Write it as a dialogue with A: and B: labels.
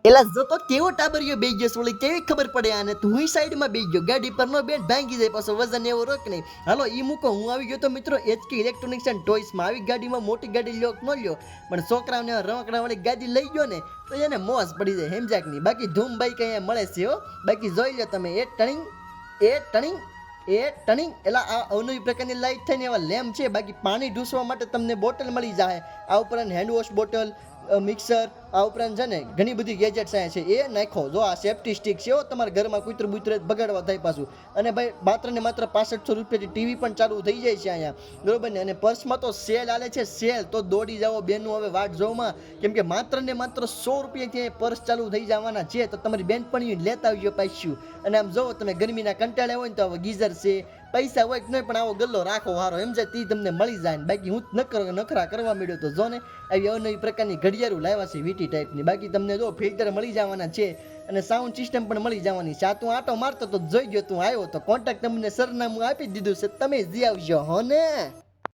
A: એલા જો તો કેવો ટાબરિયો બેસી ગયો સોળી કેવી ખબર પડે આને તું સાઈડમાં બેસી ગયો ગાડી પર નો બેટ ભાંગી જાય પાછો વજન એવો રોક નહીં હાલો ઈ મૂકો હું આવી ગયો તો મિત્રો HK ઇલેક્ટ્રોનિક્સ એન્ડ ટોયસમાં આવી ગાડીમાં મોટી ગાડી લ્યો ન લ્યો પણ છોકરાઓને રમકડાવાળી ગાડી લઈ ગયો ને તો એને મોજ પડી જાય હેમજાકની બાકી ધૂમ બાઈક અહીંયા મળે છે હો બાકી જોઈ લો તમે એ ટર્નિંગ એલા આ અવનવી પ્રકારની લાઈટ થઈને એવા લેમ્પ છે બાકી પાણી ઢૂસવા માટે તમને બોટલ મળી જાય આ ઉપરાંત હેન્ડ વોશ બોટલ મિક્સર આ ઉપરાંત છે ને ઘણી બધી ગેજેટ્સ અહીંયા છે એ નાખો જો આ સેફ્ટી સ્ટિક છે તમારા ઘરમાં કૂતરું બૂતરે બગાડવા થાય પાછું અને ભાઈ માત્ર ને માત્ર 6500 રૂપિયાથી ટીવી પણ ચાલુ થઈ જાય છે અહીંયા બરોબર ને અને પર્સમાં તો સેલ આલે છે સેલ તો દોડી જાઓ બેનનું હવે વાટ જોવામાં કેમ કે માત્ર ને માત્ર 100 રૂપિયાથી પર્સ ચાલુ થઈ જવાના છે તો તમારી બેન પણ લેતા આવજો પાછું અને આમ જોવો તમે ગરમીના કંટાળ્યા હોય ને તો હવે ગીઝર છે પૈસા હોય નહીં પણ આવો ગલ્લો રાખો હારો એમ જાય તી તમને મળી જાય ને બાકી હું નખરા કરવા મળ્યો તો જો ને આવી અવનવી પ્રકારની ઘડિયાળું લાવ્યા છે વીટી ટાઈપની બાકી તમને જો ફિલ્ટર મળી જવાના છે અને સાઉન્ડ સિસ્ટમ પણ મળી જવાની છે આ તું આટો મારતો તો જોઈ ગયો તું આવ્યો તો કોન્ટેક્ટ તમને સરનામું આપી દીધું છે તમે જઈ આવજો હો ને